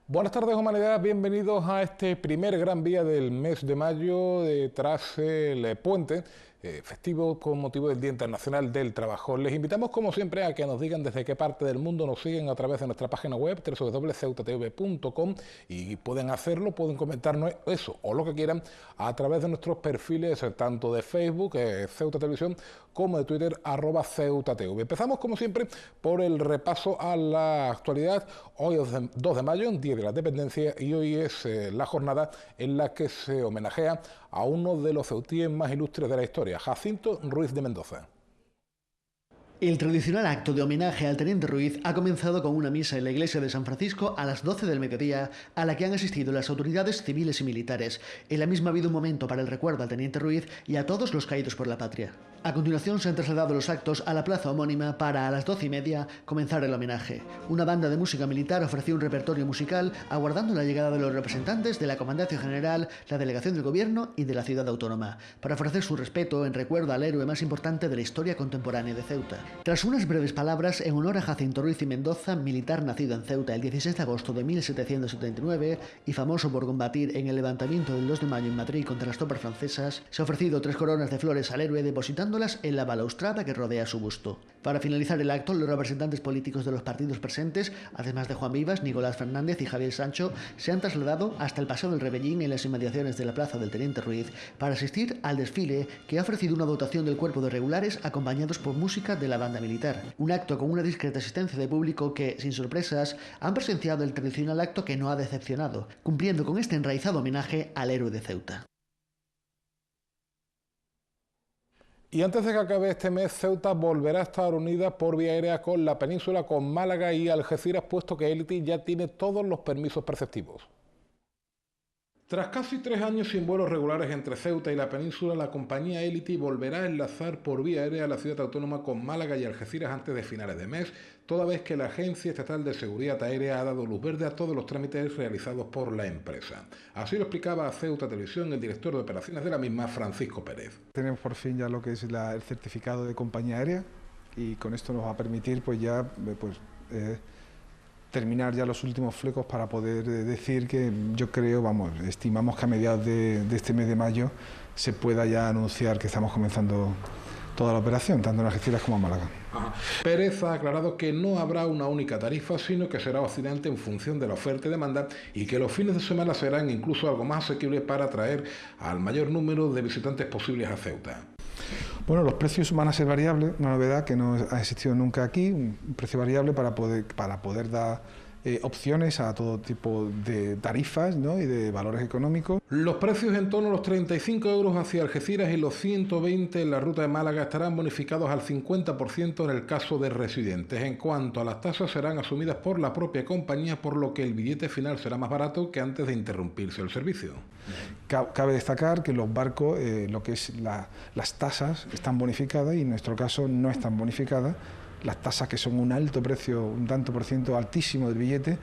Buenas tardes, humanidad. Bienvenidos a este primer gran día del mes de mayo tras el puente festivo con motivo del Día Internacional del Trabajo. Les invitamos, como siempre, a que nos digan desde qué parte del mundo nos siguen a través de nuestra página web www.ceutatv.com y pueden hacerlo, pueden comentarnos eso o lo que quieran a través de nuestros perfiles tanto de Facebook, Ceuta Televisión, como de Twitter, @CeutaTV. Empezamos, como siempre, por el repaso a la actualidad. Hoy es 2 de mayo, Día de la Dependencia, y hoy es la jornada en la que se homenajea a uno de los ceutíes más ilustres de la historia, Jacinto Ruiz de Mendoza. El tradicional acto de homenaje al teniente Ruiz ha comenzado con una misa en la iglesia de San Francisco a las 12 del mediodía, a la que han asistido las autoridades civiles y militares. En la misma ha habido un momento para el recuerdo al teniente Ruiz y a todos los caídos por la patria. A continuación se han trasladado los actos a la plaza homónima para, a las 12:30, comenzar el homenaje. Una banda de música militar ofreció un repertorio musical aguardando la llegada de los representantes de la Comandancia General, la Delegación del Gobierno y de la Ciudad Autónoma, para ofrecer su respeto en recuerdo al héroe más importante de la historia contemporánea de Ceuta. Tras unas breves palabras en honor a Jacinto Ruiz y Mendoza, militar nacido en Ceuta el 16 de agosto de 1779 y famoso por combatir en el levantamiento del 2 de mayo en Madrid contra las tropas francesas, se ha ofrecido 3 coronas de flores al héroe depositándolas en la balaustrada que rodea su busto. Para finalizar el acto, los representantes políticos de los partidos presentes, además de Juan Vivas, Nicolás Fernández y Javier Sancho, se han trasladado hasta el Paseo del Rebellín en las inmediaciones de la Plaza del Teniente Ruiz para asistir al desfile que ha ofrecido una dotación del cuerpo de regulares acompañados por música de la banda militar. Un acto con una discreta asistencia de público que, sin sorpresas, han presenciado el tradicional acto que no ha decepcionado, cumpliendo con este enraizado homenaje al héroe de Ceuta. Y antes de que acabe este mes, Ceuta volverá a estar unida por vía aérea con la península, con Málaga y Algeciras, puesto que Elity ya tiene todos los permisos preceptivos. Tras casi 3 años sin vuelos regulares entre Ceuta y la península, la compañía Elity volverá a enlazar por vía aérea la ciudad autónoma con Málaga y Algeciras antes de finales de mes, toda vez que la Agencia Estatal de Seguridad Aérea ha dado luz verde a todos los trámites realizados por la empresa. Así lo explicaba a Ceuta Televisión el director de operaciones de la misma, Francisco Pérez. Tenemos por fin ya lo que es el certificado de compañía aérea y con esto nos va a permitir terminar ya los últimos flecos para poder decir que estimamos que a mediados de este mes de mayo se pueda ya anunciar que estamos comenzando toda la operación, tanto en Algeciras como en Málaga. Pérez ha aclarado que no habrá una única tarifa, sino que será oscilante en función de la oferta y demanda y que los fines de semana serán incluso algo más asequibles para atraer al mayor número de visitantes posibles a Ceuta. Bueno, los precios van a ser variables, una novedad que no ha existido nunca aquí, un precio variable para poder dar opciones a todo tipo de tarifas, ¿no?, y de valores económicos. Los precios en torno a los 35 euros hacia Algeciras y los 120 en la ruta de Málaga estarán bonificados al 50% en el caso de residentes. En cuanto a las tasas, serán asumidas por la propia compañía, por lo que el billete final será más barato que antes de interrumpirse el servicio. Cabe destacar que los barcos, las tasas están bonificadas y en nuestro caso no están bonificadas. Las tasas, que son un alto precio, un tanto por ciento altísimo del billete,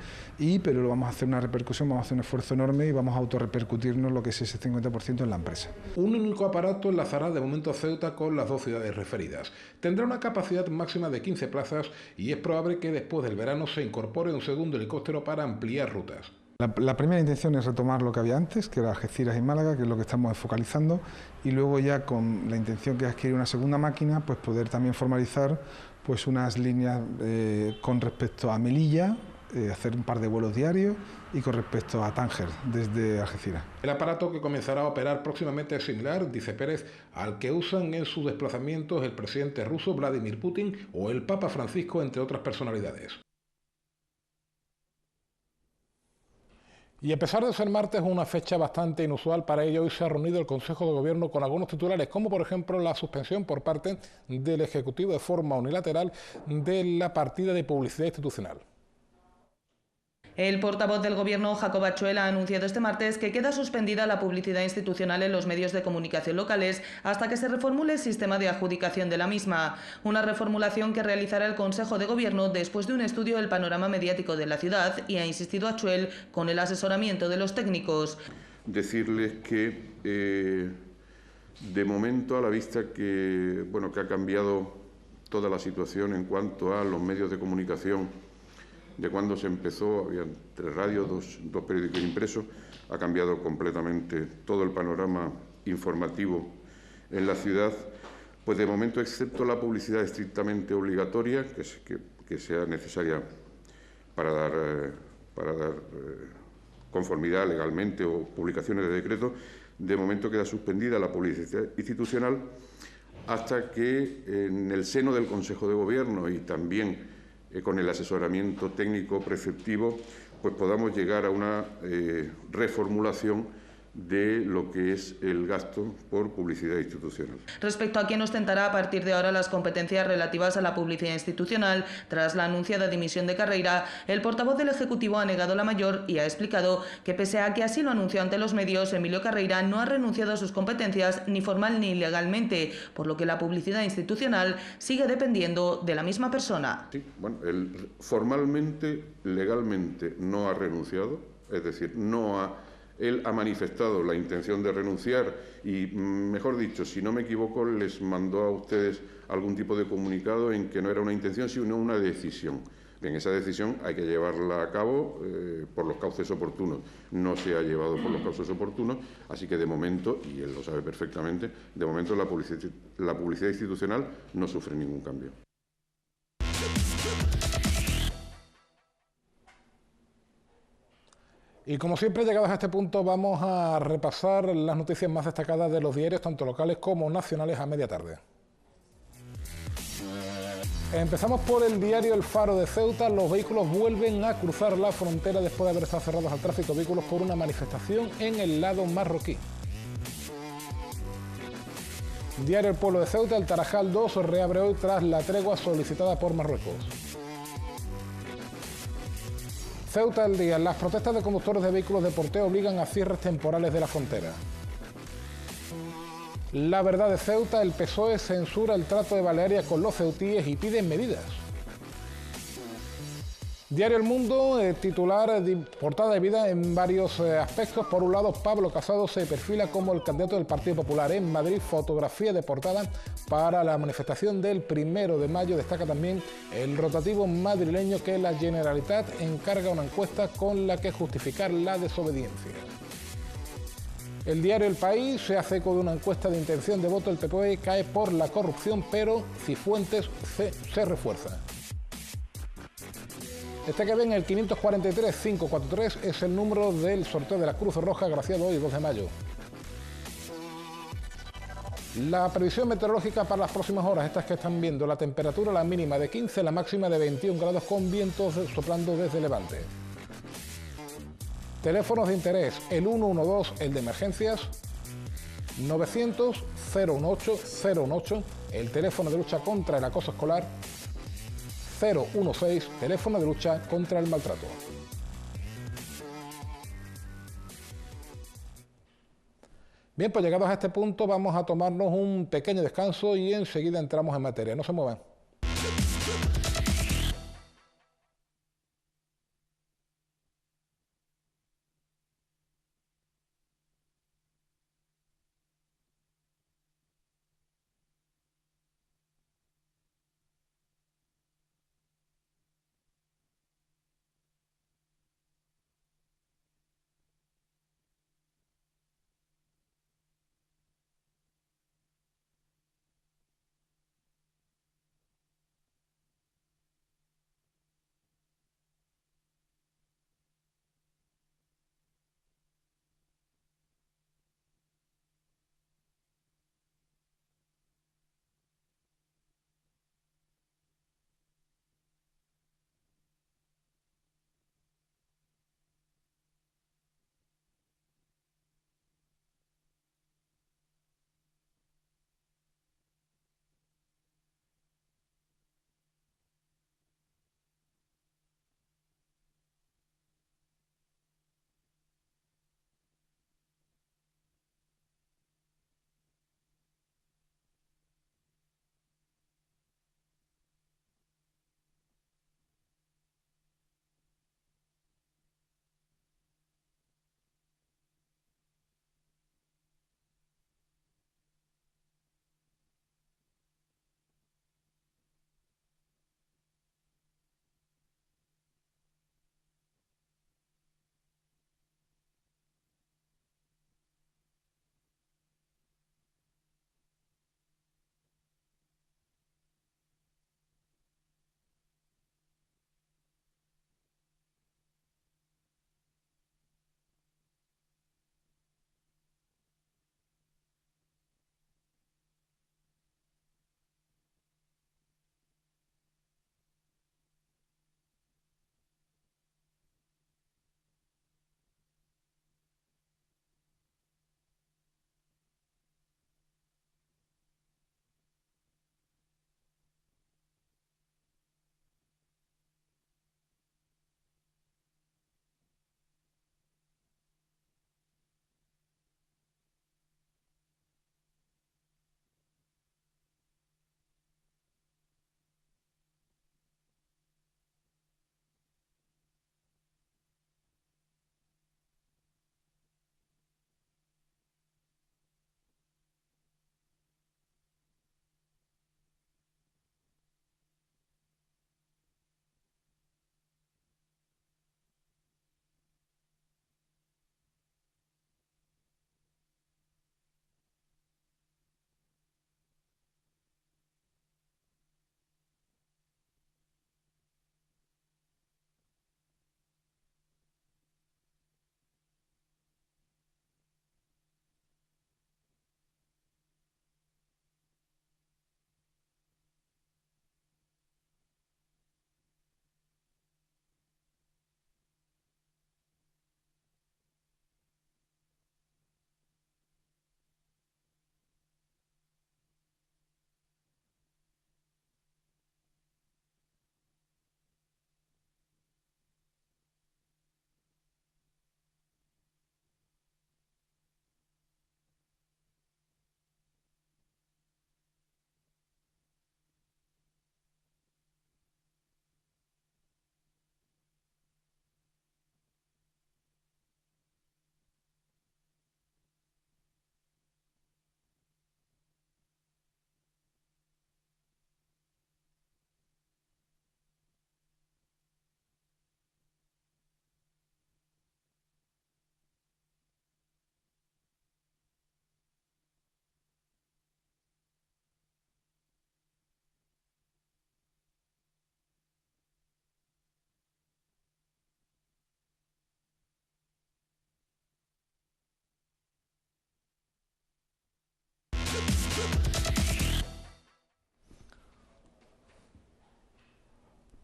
pero vamos a hacer una repercusión, vamos a hacer un esfuerzo enorme y vamos a autorrepercutirnos lo que es ese 50% en la empresa. Un único aparato enlazará de momento a Ceuta con las 2 ciudades referidas. Tendrá una capacidad máxima de 15 plazas y es probable que después del verano se incorpore un segundo helicóptero para ampliar rutas. La primera intención es retomar lo que había antes, que era Algeciras y Málaga, que es lo que estamos focalizando, y luego ya con la intención que es adquirir una segunda máquina, pues poder también formalizar unas líneas con respecto a Melilla, hacer un par de vuelos diarios, y con respecto a Tánger desde Algeciras. El aparato que comenzará a operar próximamente es similar, dice Pérez, al que usan en sus desplazamientos el presidente ruso Vladimir Putin o el Papa Francisco, entre otras personalidades. Y a pesar de ser martes, una fecha bastante inusual para ello, hoy se ha reunido el Consejo de Gobierno con algunos titulares, como por ejemplo la suspensión por parte del Ejecutivo de forma unilateral de la partida de publicidad institucional. El portavoz del Gobierno, Jacob Achuel, ha anunciado este martes que queda suspendida la publicidad institucional en los medios de comunicación locales hasta que se reformule el sistema de adjudicación de la misma. Una reformulación que realizará el Consejo de Gobierno después de un estudio del panorama mediático de la ciudad y ha insistido Achuel con el asesoramiento de los técnicos. Decirles que de momento, a la vista que ha cambiado toda la situación en cuanto a los medios de comunicación de cuando se empezó, había 3 radios, dos periódicos impresos, ha cambiado completamente todo el panorama informativo en la ciudad. Pues de momento, excepto la publicidad estrictamente obligatoria, que sea necesaria para dar conformidad legalmente o publicaciones de decreto, de momento queda suspendida la publicidad institucional hasta que en el seno del Consejo de Gobierno y también con el asesoramiento técnico preceptivo, pues podamos llegar a una reformulación de lo que es el gasto por publicidad institucional. Respecto a quién ostentará a partir de ahora las competencias relativas a la publicidad institucional, tras la anunciada dimisión de Carreira, el portavoz del Ejecutivo ha negado la mayor y ha explicado que, pese a que así lo anunció ante los medios, Emilio Carreira no ha renunciado a sus competencias ni formal ni legalmente, por lo que la publicidad institucional sigue dependiendo de la misma persona. Sí, bueno, él formalmente, legalmente no ha renunciado, es decir, él ha manifestado la intención de renunciar y, mejor dicho, si no me equivoco, les mandó a ustedes algún tipo de comunicado en que no era una intención, sino una decisión. Bien, esa decisión hay que llevarla a cabo por los cauces oportunos. No se ha llevado por los cauces oportunos, así que de momento, y él lo sabe perfectamente, de momento la publicidad institucional no sufre ningún cambio. Y como siempre, llegados a este punto, vamos a repasar las noticias más destacadas de los diarios, tanto locales como nacionales, a media tarde. Empezamos por el diario El Faro de Ceuta. Los vehículos vuelven a cruzar la frontera después de haber estado cerrados al tráfico de vehículos por una manifestación en el lado marroquí. Diario El Pueblo de Ceuta. El Tarajal 2 reabre hoy tras la tregua solicitada por Marruecos. Ceuta al día. Las protestas de conductores de vehículos de porteo obligan a cierres temporales de la frontera. La Verdad de Ceuta. El PSOE censura el trato de Balearia con los ceutíes y pide medidas. Diario El Mundo, titular, portada de vida en varios aspectos. Por un lado, Pablo Casado se perfila como el candidato del Partido Popular en Madrid. Fotografía de portada para la manifestación del 1 de mayo. Destaca también el rotativo madrileño que la Generalitat encarga una encuesta con la que justificar la desobediencia. El diario El País se hace eco de una encuesta de intención de voto. El PPOE cae por la corrupción, pero Cifuentes se refuerza. Este que ven, el 543-543, es el número del sorteo de la Cruz Roja, agraciado hoy, 2 de mayo. La previsión meteorológica para las próximas horas, estas que están viendo: la temperatura, la mínima de 15, la máxima de 21 grados, con vientos soplando desde levante. Teléfonos de interés: el 112, el de emergencias, 900-018-018, el teléfono de lucha contra el acoso escolar, 016, teléfono de lucha contra el maltrato. Bien, pues llegados a este punto vamos a tomarnos un pequeño descanso y enseguida entramos en materia. No se muevan.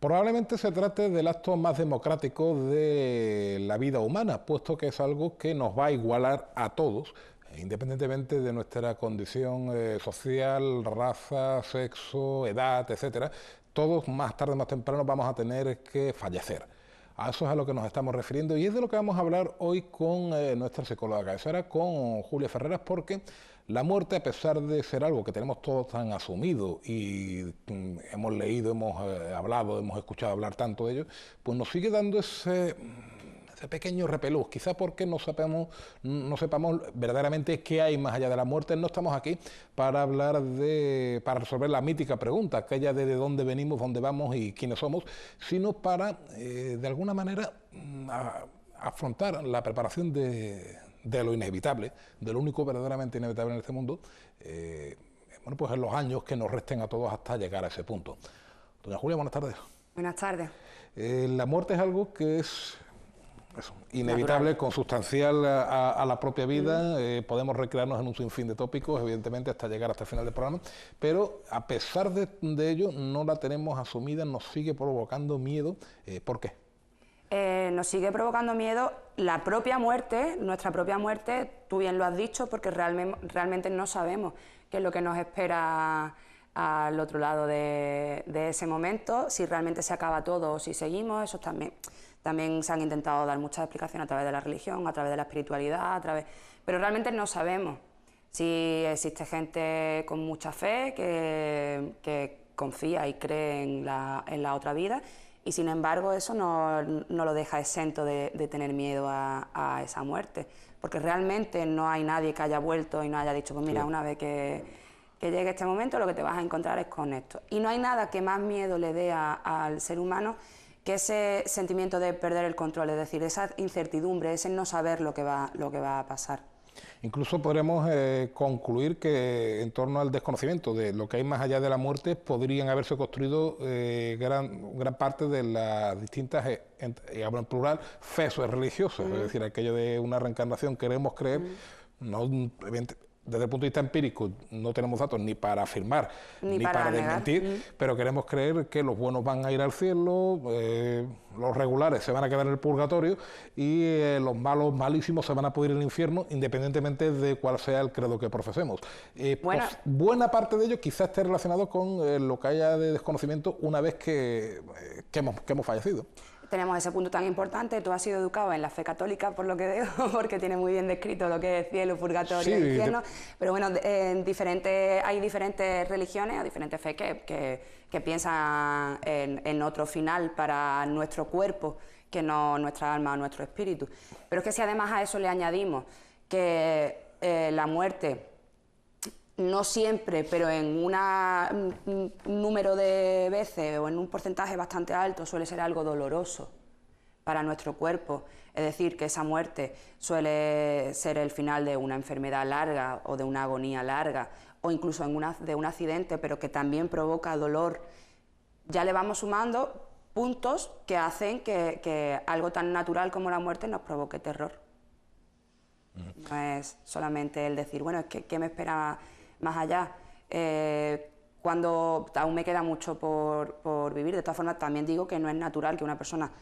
Probablemente se trate del acto más democrático de la vida humana, puesto que es algo que nos va a igualar a todos, independientemente de nuestra condición social, raza, sexo, edad, etcétera. Todos más tarde o más temprano vamos a tener que fallecer. A eso es a lo que nos estamos refiriendo y es de lo que vamos a hablar hoy con nuestra psicóloga cabecera, con Julia Ferreras, porque la muerte, a pesar de ser algo que tenemos todos tan asumido y hemos leído, hemos hablado, hemos escuchado hablar tanto de ello, pues nos sigue dando ese pequeño repelús, quizá porque no sepamos verdaderamente qué hay más allá de la muerte. No estamos aquí para hablar para resolver la mítica pregunta, aquella de dónde venimos, dónde vamos y quiénes somos, sino para, de alguna manera, afrontar la preparación de lo inevitable, de lo único verdaderamente inevitable en este mundo, bueno, pues en los años que nos resten a todos hasta llegar a ese punto. Doña Julia, buenas tardes. Buenas tardes. La muerte es algo que es inevitable, natural, consustancial a la propia vida. Podemos recrearnos en un sinfín de tópicos, evidentemente, hasta llegar hasta el final del programa, pero a pesar de ello, no la tenemos asumida, nos sigue provocando miedo. ¿Por qué? Nos sigue provocando miedo la propia muerte, nuestra propia muerte, tú bien lo has dicho, porque realmente no sabemos qué es lo que nos espera al otro lado de ese momento, si realmente se acaba todo o si seguimos. Eso también se han intentado dar muchas explicaciones a través de la religión, a través de la espiritualidad, pero realmente no sabemos. Si existe gente con mucha fe que confía y cree en la otra vida, y sin embargo eso no lo deja exento de tener miedo a esa muerte, porque realmente no hay nadie que haya vuelto y no haya dicho, pues mira, una vez que llegue este momento lo que te vas a encontrar es con esto. Y no hay nada que más miedo le dé al ser humano que ese sentimiento de perder el control, es decir, esa incertidumbre, ese no saber lo que va a pasar. Incluso podremos concluir que en torno al desconocimiento de lo que hay más allá de la muerte podrían haberse construido gran parte de las distintas, y hablo en plural, fe religiosas, es decir, aquello de una reencarnación queremos creer, no, desde el punto de vista empírico no tenemos datos ni para afirmar ni para desmentir, pero queremos creer que los buenos van a ir al cielo, los regulares se van a quedar en el purgatorio y los malos, malísimos, se van a poder ir al infierno, independientemente de cuál sea el credo que profesemos. Pues, buena parte de ello quizás esté relacionado con lo que haya de desconocimiento una vez que hemos fallecido. Tenemos ese punto tan importante. Tú has sido educado en la fe católica, por lo que veo, porque tiene muy bien descrito lo que es cielo, purgatorio, infierno. Pero bueno, hay diferentes religiones, diferentes fe que piensan en otro final para nuestro cuerpo, que no nuestra alma o nuestro espíritu. Pero es que si además a eso le añadimos que la muerte, no siempre, pero en un número de veces o en un porcentaje bastante alto, suele ser algo doloroso para nuestro cuerpo. Es decir, que esa muerte suele ser el final de una enfermedad larga o de una agonía larga, o incluso de un accidente, pero que también provoca dolor. Ya le vamos sumando puntos que hacen que algo tan natural como la muerte nos provoque terror. No es solamente el decir, bueno, es que ¿qué me espera más allá? Cuando aún me queda mucho por vivir. De todas formas, también digo que no es natural que una persona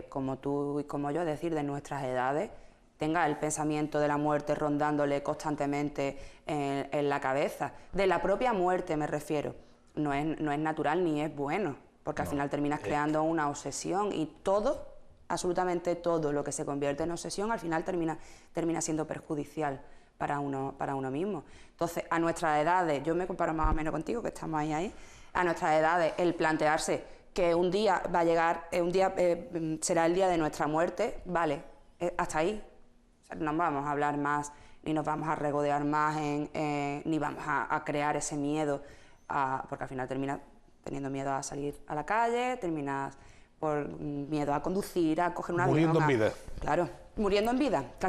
como tú y como yo, es decir, de nuestras edades, tenga el pensamiento de la muerte rondándole constantemente en la cabeza. De la propia muerte me refiero. No es natural ni es bueno, porque al final terminas creando una obsesión y todo, absolutamente todo lo que se convierte en obsesión, al final termina siendo perjudicial para uno mismo. Entonces, a nuestras edades, yo me comparo más o menos contigo, que estamos ahí, a nuestras edades, el plantearse que un día va a llegar, será el día de nuestra muerte, vale, hasta ahí. O sea, no vamos a hablar más, ni nos vamos a regodear más, ni vamos a crear ese miedo, porque al final terminas teniendo miedo a salir a la calle, terminas por miedo a conducir, a coger un avión. Muriendo en vida. Claro, muriendo en vida, que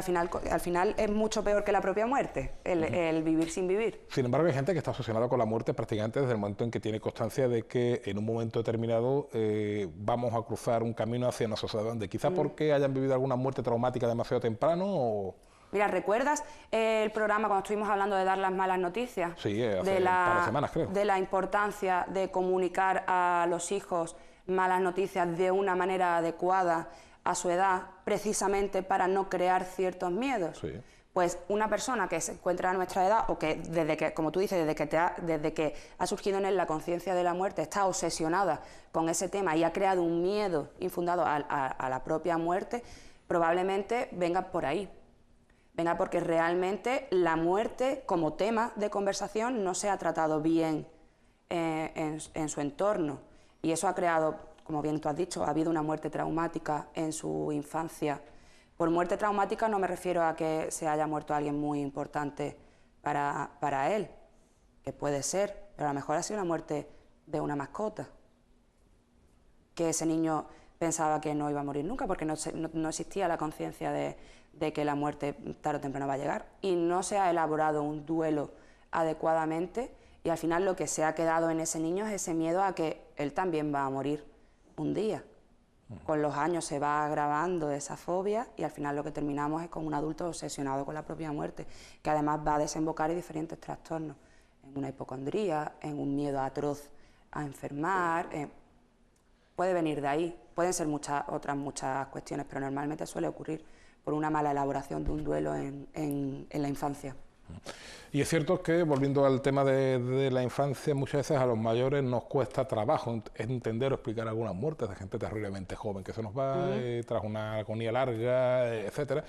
al final es mucho peor que la propia muerte, el vivir sin vivir. Sin embargo, hay gente que está obsesionada con la muerte prácticamente desde el momento en que tiene constancia de que en un momento determinado vamos a cruzar un camino hacia una sociedad donde quizás porque hayan vivido alguna muerte traumática demasiado temprano o... Mira, ¿recuerdas el programa cuando estuvimos hablando de dar las malas noticias? Sí, hace un par de semanas, creo. De la importancia de comunicar a los hijos malas noticias de una manera adecuada a su edad, precisamente para no crear ciertos miedos. Sí. Pues una persona que se encuentra a nuestra edad, o que desde que, como tú dices, desde que ha surgido en él la conciencia de la muerte, está obsesionada con ese tema y ha creado un miedo infundado a la propia muerte, probablemente venga por ahí. Venga porque realmente la muerte como tema de conversación no se ha tratado bien en su entorno. Y eso ha creado, como bien tú has dicho, ha habido una muerte traumática en su infancia. Por muerte traumática no me refiero a que se haya muerto alguien muy importante para él, que puede ser, pero a lo mejor ha sido una muerte de una mascota, que ese niño pensaba que no iba a morir nunca, porque no existía la conciencia de que la muerte tarde o temprano va a llegar, y no se ha elaborado un duelo adecuadamente, y al final lo que se ha quedado en ese niño es ese miedo a que él también va a morir un día. Con los años se va agravando esa fobia y al final lo que terminamos es con un adulto obsesionado con la propia muerte, que además va a desembocar en diferentes trastornos, en una hipocondría, en un miedo atroz a enfermar. Puede venir de ahí, pueden ser otras muchas cuestiones, pero normalmente suele ocurrir por una mala elaboración de un duelo en la infancia. Y es cierto que, volviendo al tema de la infancia, muchas veces a los mayores nos cuesta trabajo entender o explicar algunas muertes de gente terriblemente joven que se nos va tras una agonía larga, etcétera.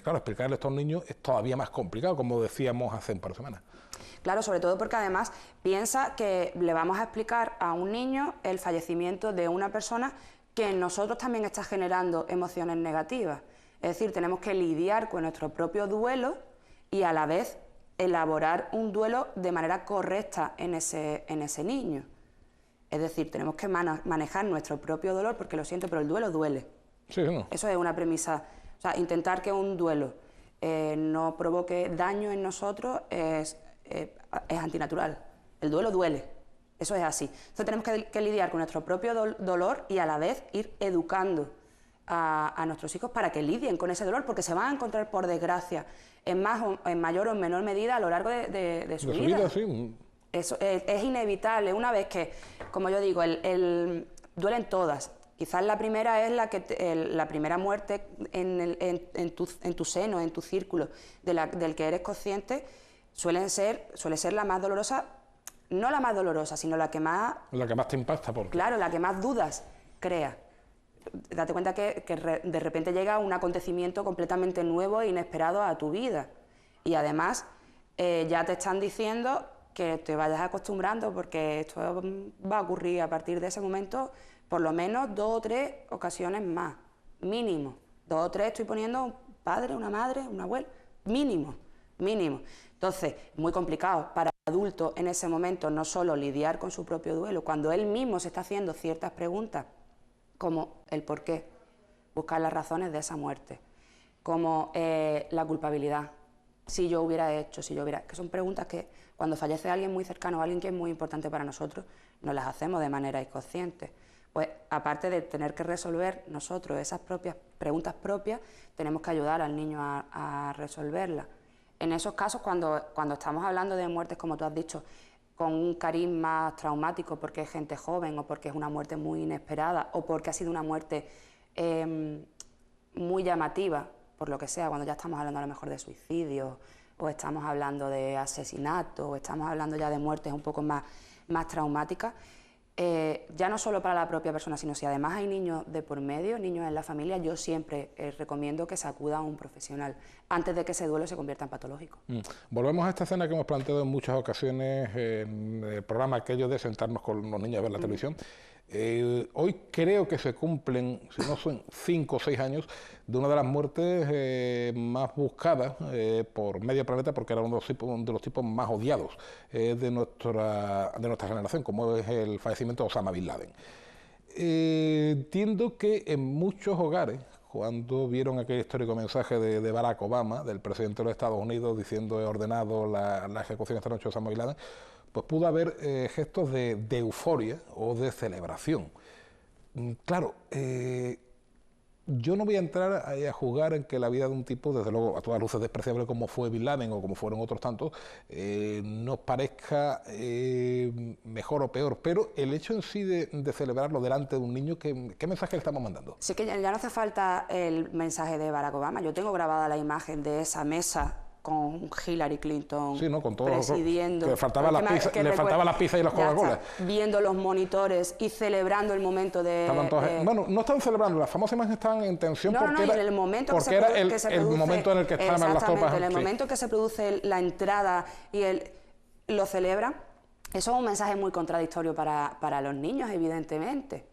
Claro, explicarle a estos niños es todavía más complicado, como decíamos hace un par de semanas. Claro, sobre todo porque además piensa que le vamos a explicar a un niño el fallecimiento de una persona que en nosotros también está generando emociones negativas. Es decir, tenemos que lidiar con nuestro propio duelo y a la vez elaborar un duelo de manera correcta en ese niño. Es decir, tenemos que manejar nuestro propio dolor, porque lo siento, pero el duelo duele. Sí, ¿no? Eso es una premisa. O sea, intentar que un duelo no provoque daño en nosotros es antinatural. El duelo duele. Eso es así. Entonces tenemos que lidiar con nuestro propio dolor y a la vez ir educando a nuestros hijos para que lidien con ese dolor, porque se van a encontrar, por desgracia, en mayor o en menor medida a lo largo de su vida. Sí. Eso es inevitable. Una vez que, como yo digo, duelen todas. Quizás la primera es la primera muerte en tu seno, en tu círculo, del que eres consciente, suele ser la más dolorosa, no la más dolorosa, sino la que más... La que más te impacta, porque... Claro, la que más dudas crea. Date cuenta que de repente llega un acontecimiento completamente nuevo e inesperado a tu vida. Y además ya te están diciendo que te vayas acostumbrando, porque esto va a ocurrir a partir de ese momento por lo menos 2 o 3 ocasiones más, mínimo. 2 o 3 estoy poniendo un padre, una madre, un abuelo, mínimo. Entonces, muy complicado para el adulto en ese momento no solo lidiar con su propio duelo, cuando él mismo se está haciendo ciertas preguntas, como el por qué, buscar las razones de esa muerte, como la culpabilidad, si yo hubiera hecho, que son preguntas que cuando fallece alguien muy cercano, alguien que es muy importante para nosotros, nos las hacemos de manera inconsciente. Pues aparte de tener que resolver nosotros esas propias preguntas propias, tenemos que ayudar al niño a resolverlas. En esos casos, cuando estamos hablando de muertes, como tú has dicho, con un cariz más traumático, porque es gente joven o porque es una muerte muy inesperada o porque ha sido una muerte muy llamativa, por lo que sea, cuando ya estamos hablando a lo mejor de suicidio o estamos hablando de asesinato o estamos hablando ya de muertes un poco más traumáticas, ya no solo para la propia persona, sino si además hay niños de por medio, niños en la familia, yo siempre recomiendo que se acuda a un profesional antes de que ese duelo se convierta en patológico. Volvemos a esta escena que hemos planteado en muchas ocasiones en el programa aquello de sentarnos con los niños a ver la televisión. Hoy creo que se cumplen, si no son 5 o 6 años, de una de las muertes más buscadas por medio planeta, porque era uno de los tipos más odiados de nuestra generación, como es el fallecimiento de Osama Bin Laden. Entiendo que en muchos hogares, cuando vieron aquel histórico mensaje de Barack Obama, del presidente de los Estados Unidos, diciendo he ordenado la ejecución esta noche de Osama Bin Laden, pues pudo haber gestos de euforia o de celebración. Claro, yo no voy a entrar ahí a juzgar en que la vida de un tipo, desde luego, a todas luces despreciable como fue Bin Laden o como fueron otros tantos, nos parezca mejor o peor, pero el hecho en sí de celebrarlo delante de un niño, ¿qué mensaje le estamos mandando? Sí, que ya no hace falta el mensaje de Barack Obama. Yo tengo grabada la imagen de esa mesa con Hillary Clinton, sí, ¿no? Con todo, presidiendo. Que le faltaba las pizzas y las Coca-Cola. Viendo los monitores y celebrando el momento de... Bueno, no estaban celebrando, las famosas imágenes estaban en tensión porque era, en el momento porque era el momento en el que estaban las tropas. En el momento que se produce la entrada y lo celebran, eso es un mensaje muy contradictorio para los niños, evidentemente.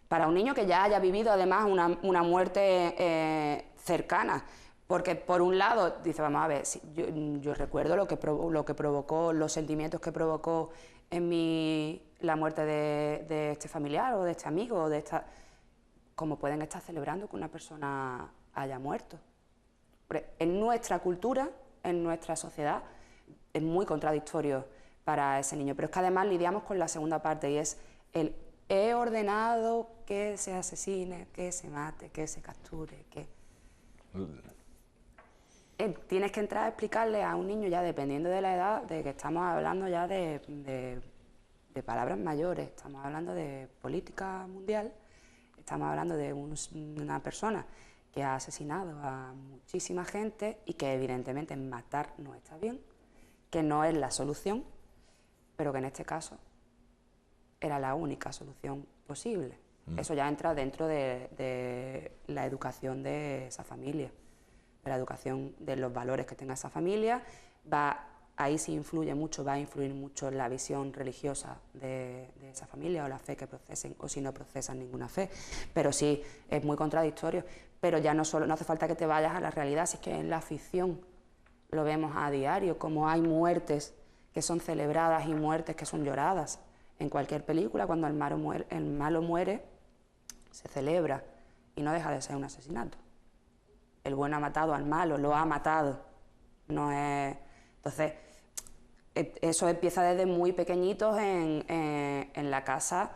Para un niño que ya haya vivido además una muerte cercana. Porque por un lado, dice, vamos a ver, yo recuerdo lo que provocó, los sentimientos que provocó en mí la muerte de este familiar o de este amigo, o de esta... ¿Cómo pueden estar celebrando que una persona haya muerto? En nuestra cultura, en nuestra sociedad, es muy contradictorio para ese niño. Pero es que además lidiamos con la segunda parte y es el he ordenado que se asesine, que se mate, que se capture, que... Tienes que entrar a explicarle a un niño ya, dependiendo de la edad, de que estamos hablando ya de palabras mayores, estamos hablando de política mundial, estamos hablando de una persona que ha asesinado a muchísima gente y que evidentemente matar no está bien, que no es la solución, pero que en este caso era la única solución posible. Eso ya entra dentro de la educación de esa familia, de la educación de los valores que tenga esa familia. Ahí sí influye mucho, va a influir mucho en la visión religiosa de esa familia o la fe que procesen, o si no procesan ninguna fe. Pero sí, es muy contradictorio. Pero ya no hace falta que te vayas a la realidad, si es que en la ficción lo vemos a diario, como hay muertes que son celebradas y muertes que son lloradas. En cualquier película, cuando el malo muere, se celebra y no deja de ser un asesinato. El bueno ha matado al malo, lo ha matado. No es... Entonces, eso empieza desde muy pequeñitos en la casa.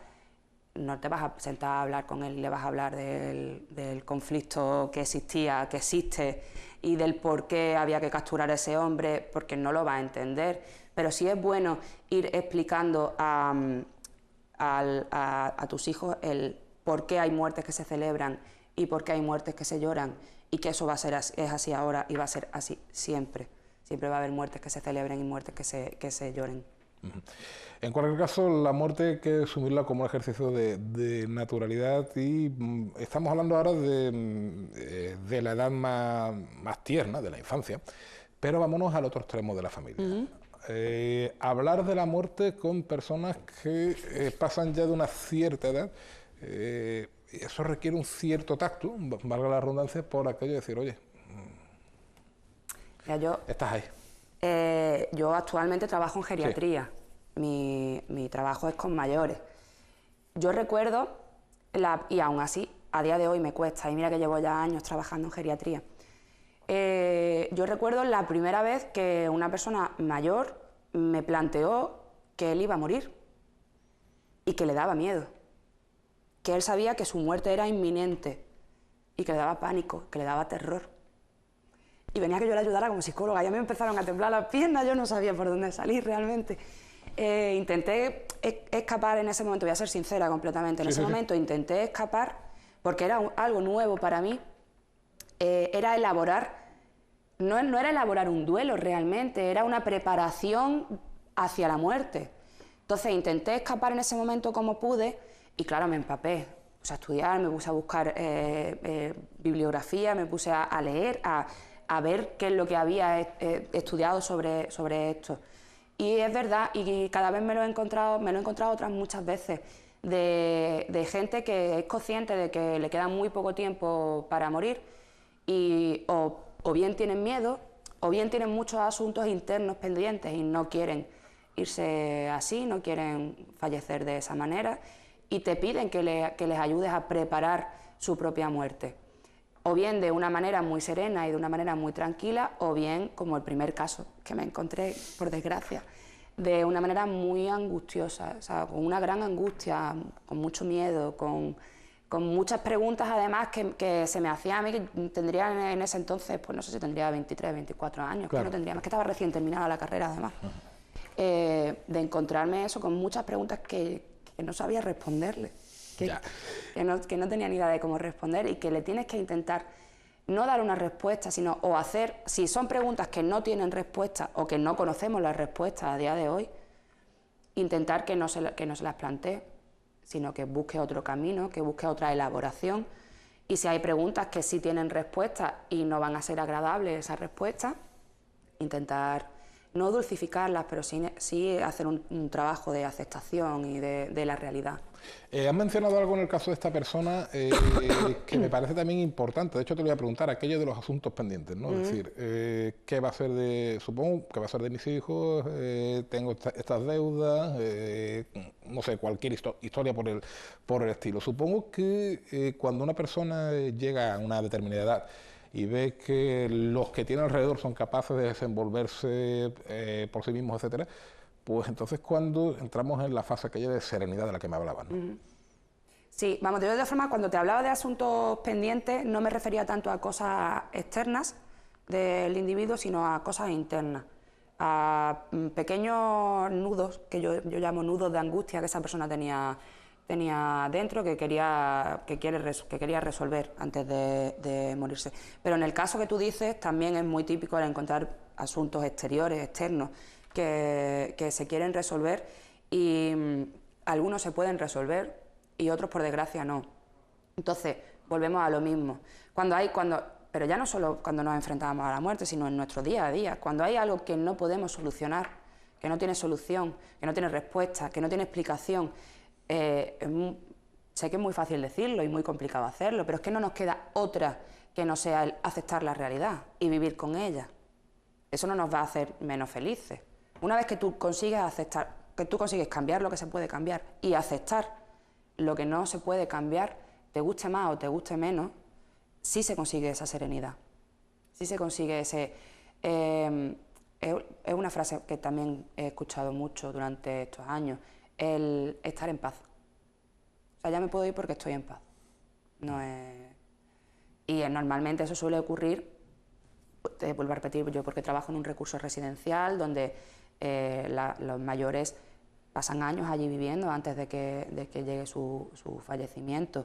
No te vas a sentar a hablar con él y le vas a hablar del conflicto que existía, que existe, y del por qué había que capturar a ese hombre, porque no lo va a entender. Pero sí es bueno ir explicando a tus hijos el por qué hay muertes que se celebran y por qué hay muertes que se lloran, y que eso es así ahora y va a ser así siempre. Siempre va a haber muertes que se celebren y muertes que se lloren. En cualquier caso, la muerte hay que asumirla como un ejercicio de naturalidad, y estamos hablando ahora de la edad más tierna, de la infancia, pero vámonos al otro extremo de la familia. Hablar de la muerte con personas que pasan ya de una cierta edad, eso requiere un cierto tacto, valga la redundancia, por aquello de decir, oye, estás ahí. Yo actualmente trabajo en geriatría. Sí. Mi trabajo es con mayores. Yo recuerdo, y aún así, a día de hoy me cuesta, y mira que llevo ya años trabajando en geriatría. Yo recuerdo la primera vez que una persona mayor me planteó que él iba a morir y que le daba miedo, que él sabía que su muerte era inminente y que le daba pánico, que le daba terror. Y venía que yo le ayudara como psicóloga. Ya me empezaron a temblar las piernas, yo no sabía por dónde salir realmente. Intenté escapar en ese momento, voy a ser sincera completamente, en ese momento intenté escapar porque era algo nuevo para mí. Era elaborar, no era elaborar un duelo realmente, era una preparación hacia la muerte. Entonces intenté escapar en ese momento como pude y claro, me empapé. Me puse a estudiar, me puse a buscar bibliografía, me puse a leer, a ver qué es lo que había estudiado sobre esto. Y es verdad, y cada vez me lo he encontrado otras muchas veces, de gente que es consciente de que le queda muy poco tiempo para morir y o bien tienen miedo o bien tienen muchos asuntos internos pendientes y no quieren irse así, no quieren fallecer de esa manera y te piden que les ayudes a preparar su propia muerte. O bien de una manera muy serena y de una manera muy tranquila, o bien, como el primer caso que me encontré, por desgracia, de una manera muy angustiosa, o sea, con una gran angustia, con mucho miedo, con con muchas preguntas además que se me hacían a mí, que tendría en ese entonces, pues no sé si tendría 23, 24 años, claro. Que no tendría más, que estaba recién terminada la carrera además, de encontrarme eso con muchas preguntas que no sabía responderle, que no tenía ni idea de cómo responder y que le tienes que intentar no dar una respuesta, sino o hacer, si son preguntas que no tienen respuesta o que no conocemos la respuesta a día de hoy, intentar que no se las plantee, sino que busque otro camino, que busque otra elaboración. Y si hay preguntas que sí tienen respuesta y no van a ser agradables esas respuestas, intentar no dulcificarlas, pero sí hacer un trabajo de aceptación y de la realidad. Has mencionado algo en el caso de esta persona que me parece también importante. De hecho, te lo voy a preguntar, aquello de los asuntos pendientes, ¿no? Es decir, ¿qué va a ser supongo, qué va a ser de mis hijos? Tengo estas deudas, no sé, cualquier historia por el estilo. Supongo que cuando una persona llega a una determinada edad y ve que los que tiene alrededor son capaces de desenvolverse por sí mismos, etcétera, pues entonces cuando entramos en la fase aquella de serenidad de la que me hablabas, ¿no? Sí, vamos, de otra forma, cuando te hablaba de asuntos pendientes, no me refería tanto a cosas externas del individuo, sino a cosas internas, a pequeños nudos, que yo llamo nudos de angustia que esa persona tenía dentro, que quería resolver antes de morirse. Pero en el caso que tú dices, también es muy típico el encontrar asuntos exteriores, externos, que se quieren resolver y algunos se pueden resolver y otros, por desgracia, no. Entonces, volvemos a lo mismo. Pero ya no solo cuando nos enfrentamos a la muerte, sino en nuestro día a día. Cuando hay algo que no podemos solucionar, que no tiene solución, que no tiene respuesta, que no tiene explicación, sé que es muy fácil decirlo y muy complicado hacerlo, pero es que no nos queda otra que no sea el aceptar la realidad y vivir con ella. Eso no nos va a hacer menos felices. Una vez que tú consigues aceptar, que tú consigues cambiar lo que se puede cambiar y aceptar lo que no se puede cambiar, te guste más o te guste menos, sí se consigue esa serenidad, sí se consigue ese... es una frase que también he escuchado mucho durante estos años, el estar en paz. O sea, ya me puedo ir porque estoy en paz. Y normalmente eso suele ocurrir, te vuelvo a repetir, yo porque trabajo en un recurso residencial donde los mayores pasan años allí viviendo antes de que llegue su fallecimiento.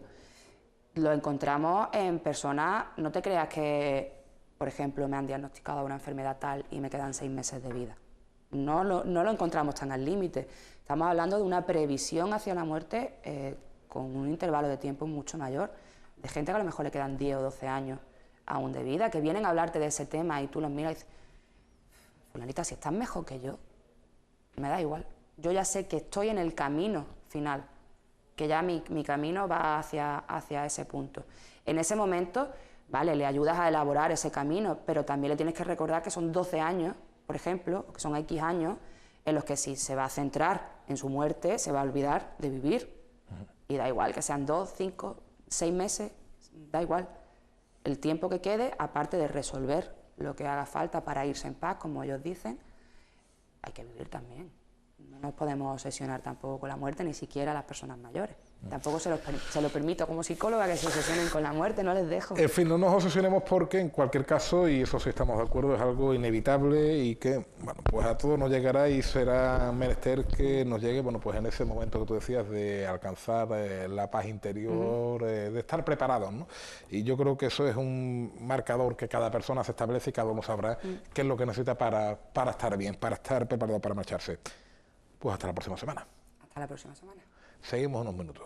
Lo encontramos en personas, no te creas que, por ejemplo, me han diagnosticado una enfermedad tal y me quedan 6 meses de vida. No lo encontramos tan al límite. Estamos hablando de una previsión hacia la muerte con un intervalo de tiempo mucho mayor, de gente que a lo mejor le quedan 10 o 12 años aún de vida, que vienen a hablarte de ese tema y tú los miras y dices, fulanita, si estás mejor que yo, me da igual. Yo ya sé que estoy en el camino final, que ya mi camino va hacia ese punto. En ese momento, vale, le ayudas a elaborar ese camino, pero también le tienes que recordar que son 12 años, por ejemplo, que son X años, en los que si se va a centrar en su muerte, se va a olvidar de vivir. Y da igual que sean 2, 5, 6 meses, da igual. El tiempo que quede, aparte de resolver lo que haga falta para irse en paz, como ellos dicen, hay que vivir también. No nos podemos obsesionar tampoco con la muerte, ni siquiera las personas mayores. Tampoco se lo permito como psicóloga que se obsesionen con la muerte, no les dejo. En fin, no nos obsesionemos porque en cualquier caso, y eso sí estamos de acuerdo, es algo inevitable y que, bueno, pues a todos nos llegará y será menester que nos llegue, bueno, pues en ese momento que tú decías de alcanzar la paz interior, de estar preparados, ¿no? Y yo creo que eso es un marcador que cada persona se establece y cada uno sabrá qué es lo que necesita para estar bien, para estar preparado para marcharse. Pues hasta la próxima semana. Hasta la próxima semana. Seguimos unos minutos.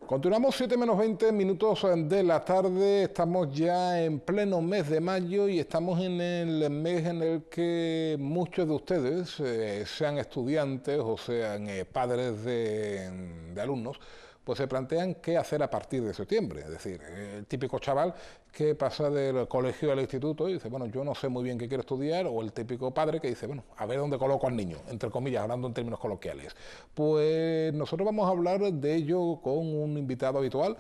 Continuamos 7 menos 20 minutos de la tarde, estamos ya en pleno mes de mayo y estamos en el mes en el que muchos de ustedes, sean estudiantes o sean padres de alumnos, pues se plantean qué hacer a partir de septiembre. Es decir, el típico chaval que pasa del colegio al instituto y dice, bueno, yo no sé muy bien qué quiero estudiar, o el típico padre que dice, bueno, a ver dónde coloco al niño, entre comillas, hablando en términos coloquiales. Pues nosotros vamos a hablar de ello con un invitado habitual,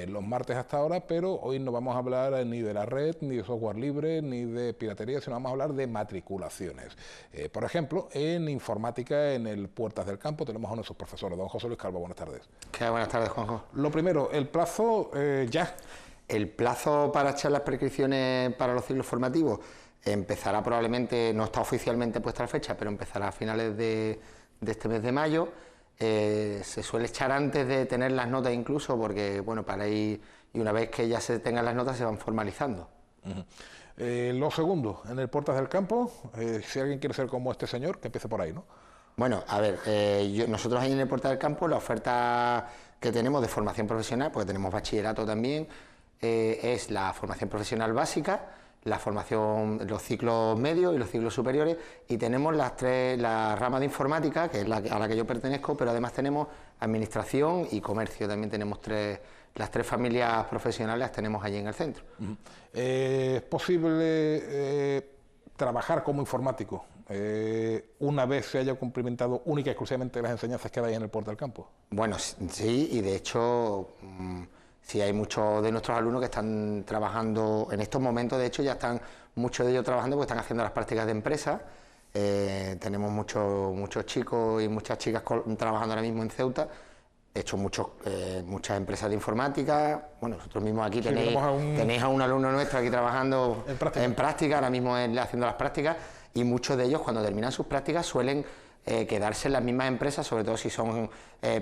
los martes hasta ahora, pero hoy no vamos a hablar ni de la red, ni de software libre, ni de piratería, sino vamos a hablar de matriculaciones. Por ejemplo, en informática, en el Puertas del Campo, tenemos a nuestros profesores. Don José Luis Calvo, buenas tardes. ¿Qué? Buenas tardes, Juanjo. Lo primero, el plazo ya. El plazo para echar las prescripciones para los ciclos formativos empezará probablemente, no está oficialmente puesta la fecha, pero empezará a finales de este mes de mayo. Se suele echar antes de tener las notas incluso, porque bueno, para ir, y una vez que ya se tengan las notas se van formalizando. Lo segundo, en el Puertas del Campo, si alguien quiere ser como este señor, que empiece por ahí, ¿no? Bueno, a ver, nosotros ahí en el Puertas del Campo, la oferta que tenemos de formación profesional, porque tenemos bachillerato también, es la formación profesional básica, la formación, los ciclos medios y los ciclos superiores, y tenemos la rama de informática, que es a la que yo pertenezco, pero además tenemos administración y comercio, también tenemos las tres familias profesionales las tenemos allí en el centro. ¿Es posible trabajar como informático una vez se haya cumplimentado única y exclusivamente las enseñanzas que hay en el Puertas del Campo? Bueno, sí, y de hecho sí hay muchos de nuestros alumnos que están trabajando en estos momentos. De hecho ya están muchos de ellos trabajando porque están haciendo las prácticas de empresa. Tenemos muchos chicos y muchas chicas trabajando ahora mismo en Ceuta. De hecho muchas empresas de informática. Bueno, nosotros mismos aquí tenéis a un alumno nuestro aquí trabajando en práctica, ahora mismo haciendo las prácticas, y muchos de ellos cuando terminan sus prácticas suelen quedarse en las mismas empresas, sobre todo si son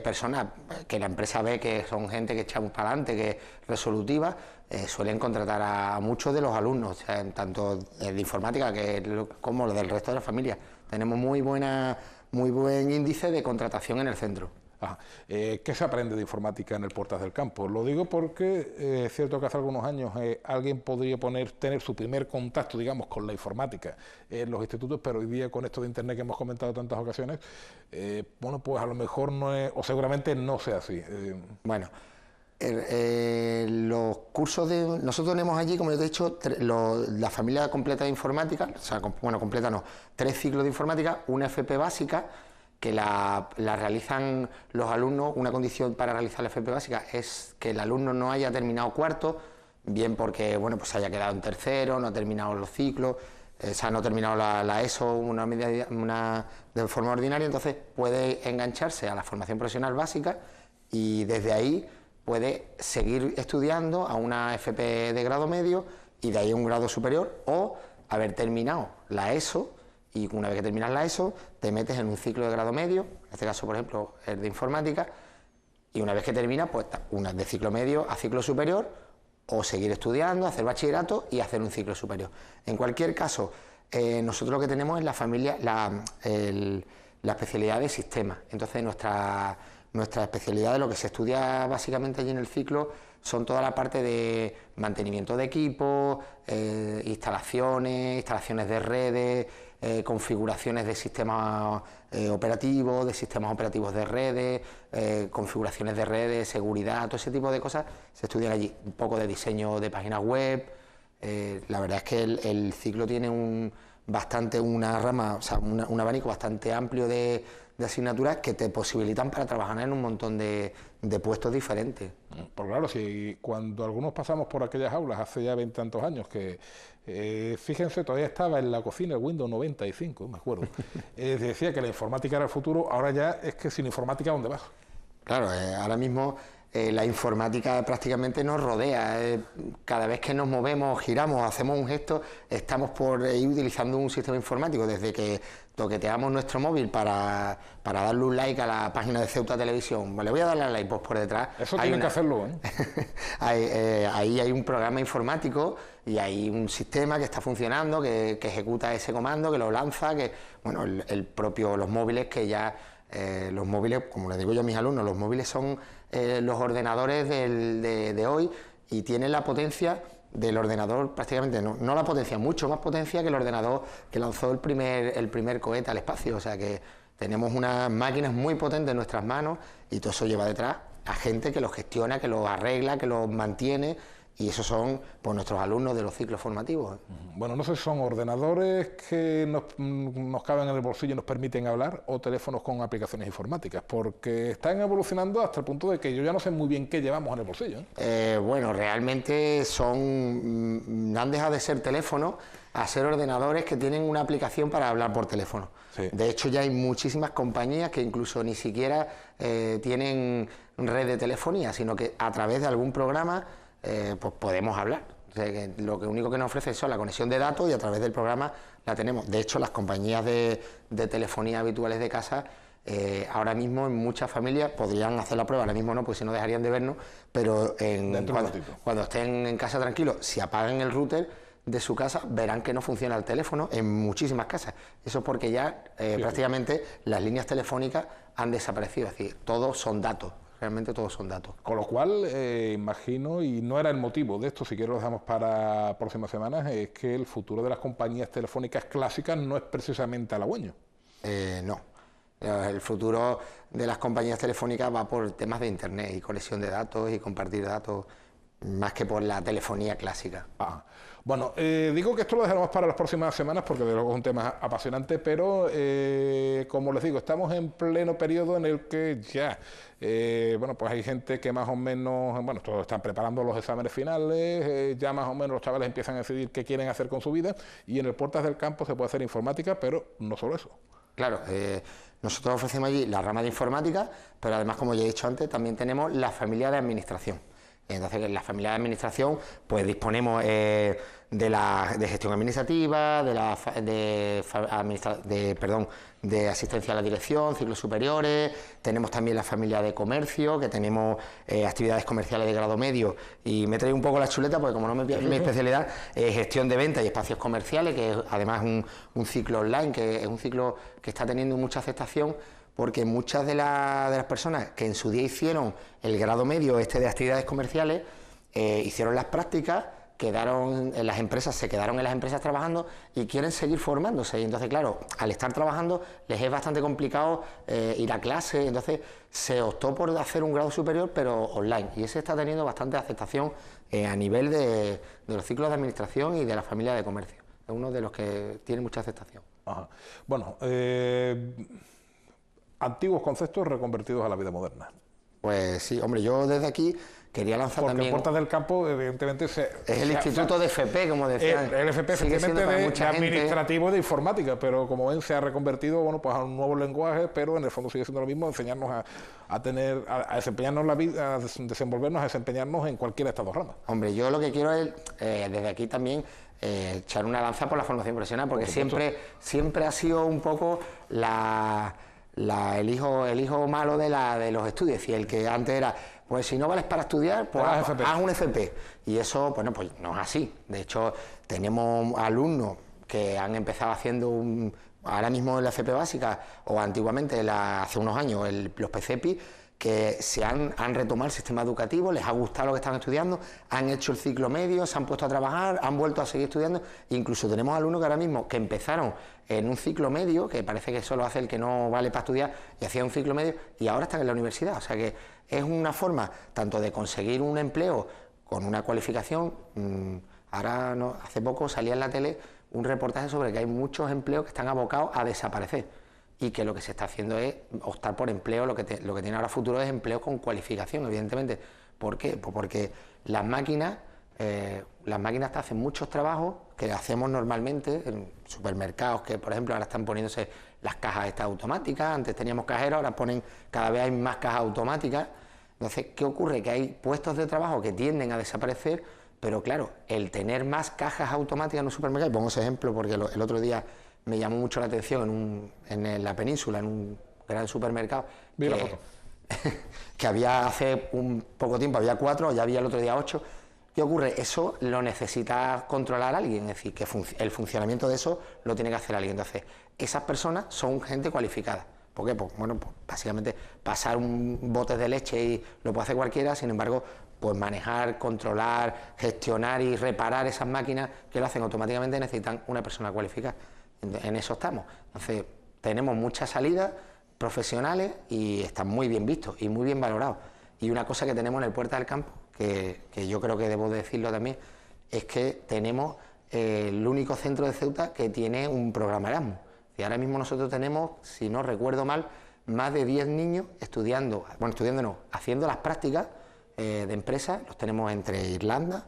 personas que la empresa ve que son gente que echamos para adelante, que es resolutiva, suelen contratar a muchos de los alumnos, o sea, tanto de informática como los del resto de la familia. Tenemos muy buen índice de contratación en el centro. ¿Qué se aprende de informática en el Puertas del Campo? Lo digo porque es cierto que hace algunos años alguien podría tener su primer contacto, digamos, con la informática en los institutos, pero hoy día con esto de Internet que hemos comentado en tantas ocasiones, bueno, pues a lo mejor no es, o seguramente no sea así. Bueno, los cursos nosotros tenemos allí, como yo te he dicho, la familia completa de informática, o sea, bueno, completa no, 3 ciclos de informática, una FP básica, que la realizan los alumnos. Una condición para realizar la FP básica es que el alumno no haya terminado cuarto, bien porque bueno, pues haya quedado en tercero, no ha terminado los ciclos, no ha terminado la ESO de forma ordinaria, entonces puede engancharse a la formación profesional básica y desde ahí puede seguir estudiando a una FP de grado medio y de ahí un grado superior, o haber terminado la ESO. Y una vez que terminas la ESO, te metes en un ciclo de grado medio, en este caso, por ejemplo, el de informática, y una vez que terminas, pues una de ciclo medio a ciclo superior, o seguir estudiando, hacer bachillerato y hacer un ciclo superior. En cualquier caso, nosotros lo que tenemos es la especialidad de sistemas. Entonces, nuestra especialidad de lo que se estudia básicamente allí en el ciclo son toda la parte de mantenimiento de equipos, instalaciones de redes, configuraciones de sistemas operativos, de redes, configuraciones de redes, seguridad, todo ese tipo de cosas se estudian allí. Un poco de diseño de páginas web. La verdad es que el ciclo tiene una rama, o sea, un abanico bastante amplio de asignaturas que te posibilitan para trabajar en un montón de puestos diferentes. Pues claro, si cuando algunos pasamos por aquellas aulas hace ya 20 tantos años, que fíjense, todavía estaba en la cocina el Windows 95, me acuerdo, decía que la informática era el futuro, ahora ya es que sin informática, ¿dónde vas? Claro, ahora mismo la informática prácticamente nos rodea. Cada vez que nos movemos, giramos, hacemos un gesto, estamos por ir utilizando un sistema informático. Desde que toqueteamos nuestro móvil para darle un like a la página de Ceuta Televisión, le voy a darle al like, pues por detrás eso tienen que hacerlo, ahí hay un programa informático y hay un sistema que está funcionando, que ejecuta ese comando, que lo lanza, que bueno, los móviles, que ya los móviles, como les digo yo a mis alumnos, los móviles son los ordenadores de hoy y tienen la potencia del ordenador, prácticamente no la potencia, mucho más potencia que el ordenador que lanzó el primer cohete al espacio. O sea que tenemos unas máquinas muy potentes en nuestras manos y todo eso lleva detrás a gente que los gestiona, que los arregla, que los mantiene, y esos son pues nuestros alumnos de los ciclos formativos. Bueno, no sé si son ordenadores que nos caben en el bolsillo y nos permiten hablar, o teléfonos con aplicaciones informáticas, porque están evolucionando hasta el punto de que yo ya no sé muy bien qué llevamos en el bolsillo. Bueno, realmente han dejado de ser teléfonos a ser ordenadores que tienen una aplicación para hablar por teléfono. Sí. De hecho, ya hay muchísimas compañías que incluso ni siquiera tienen red de telefonía, sino que a través de algún programa pues podemos hablar. O sea, que lo único que nos ofrece es la conexión de datos y a través del programa la tenemos. De hecho, las compañías de telefonía habituales de casa, ahora mismo en muchas familias podrían hacer la prueba, ahora mismo no, pues si no dejarían de vernos, pero cuando estén en casa tranquilos, si apagan el router de su casa, verán que no funciona el teléfono en muchísimas casas. Eso es porque ya prácticamente las líneas telefónicas han desaparecido, es decir, todos son datos. Realmente todos son datos. Con lo cual, imagino, y no era el motivo de esto, si quieres lo dejamos para próximas semanas, es que el futuro de las compañías telefónicas clásicas no es precisamente halagüeño. No. El futuro de las compañías telefónicas va por temas de internet y conexión de datos y compartir datos, más que por la telefonía clásica. Bueno, digo que esto lo dejaremos para las próximas semanas porque de luego es un tema apasionante, pero como les digo, estamos en pleno periodo en el que ya, bueno, pues hay gente que más o menos, bueno, todos están preparando los exámenes finales, ya más o menos los chavales empiezan a decidir qué quieren hacer con su vida, y en el Puertas del Campo se puede hacer informática, pero no solo eso. Claro, nosotros ofrecemos allí la rama de informática, pero además, como ya he dicho antes, también tenemos la familia de administración. Entonces, en la familia de administración, pues disponemos de gestión administrativa, de asistencia a la dirección, ciclos superiores. Tenemos también la familia de comercio, que tenemos actividades comerciales de grado medio. Y me trae un poco la chuleta, porque como no mi especialidad es gestión de ventas y espacios comerciales, que es además un ciclo online, que es un ciclo que está teniendo mucha aceptación, porque muchas de las personas que en su día hicieron el grado medio de actividades comerciales, hicieron las prácticas, se quedaron en las empresas trabajando y quieren seguir formándose. Y entonces, claro, al estar trabajando les es bastante complicado ir a clase, entonces se optó por hacer un grado superior, pero online. Y ese está teniendo bastante aceptación a nivel de los ciclos de administración y de la familia de comercio. Es uno de los que tiene mucha aceptación. Ajá. Bueno, antiguos conceptos reconvertidos a la vida moderna. Pues sí, hombre, yo desde aquí quería lanzar porque también... Porque Puertas del Campo, evidentemente... es el instituto de FP, como decían. El FP, efectivamente, de administrativo y de informática, pero como ven, se ha reconvertido, bueno, pues a un nuevo lenguaje, pero en el fondo sigue siendo lo mismo, enseñarnos a desempeñarnos la vida, a desenvolvernos, a desempeñarnos en cualquier estado rama. Hombre, yo lo que quiero es, desde aquí también, echar una lanza por la formación profesional, porque siempre ha sido un poco el hijo malo de los estudios, y el que antes era, pues si no vales para estudiar, pues haz un FP. Y eso, bueno, pues no es así. De hecho, tenemos alumnos que han empezado haciendo ahora mismo en la FP básica, o antiguamente, hace unos años, los PCEPI, que han retomado el sistema educativo, les ha gustado lo que están estudiando, han hecho el ciclo medio, se han puesto a trabajar, han vuelto a seguir estudiando. Incluso tenemos alumnos que ahora mismo que empezaron en un ciclo medio, que parece que solo hace el que no vale para estudiar, y hacía un ciclo medio, y ahora están en la universidad. O sea que es una forma tanto de conseguir un empleo con una cualificación. Ahora, hace poco salía en la tele un reportaje sobre que hay muchos empleos que están abocados a desaparecer, y que lo que se está haciendo es optar por empleo, lo que tiene ahora futuro es empleo con cualificación, evidentemente. ¿Por qué? Pues porque las máquinas te hacen muchos trabajos que hacemos normalmente en supermercados, que por ejemplo ahora están poniéndose las cajas estas automáticas. Antes teníamos cajeros, ahora cada vez hay más cajas automáticas. Entonces, ¿qué ocurre? Que hay puestos de trabajo que tienden a desaparecer, pero claro, el tener más cajas automáticas en un supermercado, y pongo ese ejemplo porque el otro día me llamó mucho la atención en la península, en un gran supermercado, que había hace un poco tiempo, había 4, ya había el otro día 8. ¿Qué ocurre? Eso lo necesita controlar alguien, es decir, que el funcionamiento de eso lo tiene que hacer alguien. Entonces, esas personas son gente cualificada, ¿Por qué? Pues, bueno, pues básicamente pasar un bote de leche y lo puede hacer cualquiera, sin embargo, pues manejar, controlar, gestionar y reparar esas máquinas que lo hacen automáticamente necesitan una persona cualificada. En eso estamos. Entonces, tenemos muchas salidas profesionales y están muy bien vistos y muy bien valorados. Y una cosa que tenemos en el Puerta del Campo, que yo creo que debo decirlo también, es que tenemos el único centro de Ceuta que tiene un programa Erasmus. Y ahora mismo nosotros tenemos, si no recuerdo mal, más de 10 niños estudiando, bueno, estudiando no, haciendo las prácticas de empresas. Los tenemos entre Irlanda,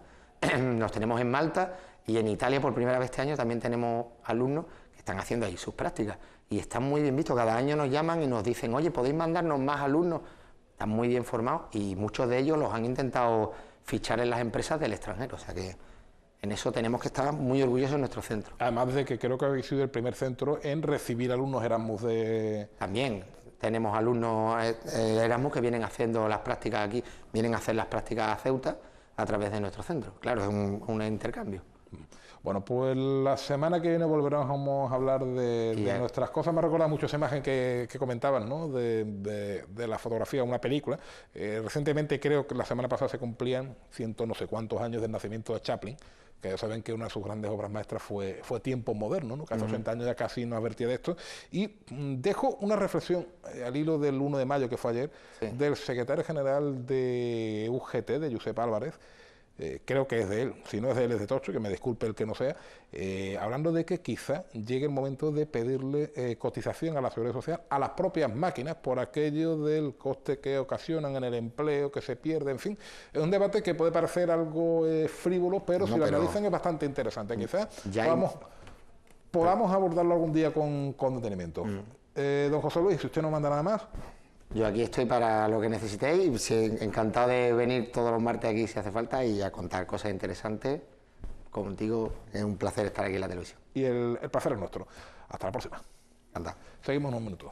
los tenemos en Malta y en Italia por primera vez este año también tenemos alumnos que están haciendo ahí sus prácticas. Y están muy bien vistos, cada año nos llaman y nos dicen, oye, ¿podéis mandarnos más alumnos? Están muy bien formados y muchos de ellos los han intentado fichar en las empresas del extranjero, o sea que en eso tenemos que estar muy orgullosos de nuestro centro. Además de que creo que habéis sido el primer centro en recibir alumnos Erasmus de... También tenemos alumnos Erasmus que vienen haciendo las prácticas aquí, vienen a hacer las prácticas a Ceuta a través de nuestro centro. Claro, es un intercambio. Bueno, pues la semana que viene volveremos a hablar de nuestras cosas. Me recuerda mucho esa imagen que comentaban, ¿no? de la fotografía, una película. Recientemente, creo que la semana pasada se cumplían no sé cuántos años del nacimiento de Chaplin, que ya saben que una de sus grandes obras maestras fue Tiempo Moderno, ¿no? Que hace 80 años ya casi nos advertía de esto. Y dejo una reflexión al hilo del 1 de mayo, que fue ayer, del secretario general de UGT, de Josep Álvarez. Creo que es de él, si no es de él es de Tocho, que me disculpe el que no sea, hablando de que quizá llegue el momento de pedirle cotización a la Seguridad Social, a las propias máquinas, por aquello del coste que ocasionan en el empleo, que se pierde, en fin. Es un debate que puede parecer algo frívolo, pero si lo analizan es bastante interesante. Quizás podamos abordarlo algún día con detenimiento. Don José Luis, si usted no manda nada más... Yo aquí estoy para lo que necesitéis, encantado de venir todos los martes aquí si hace falta y a contar cosas interesantes. Contigo es un placer estar aquí en la televisión. Y el placer es nuestro. Hasta la próxima. Anda. Seguimos en un minuto.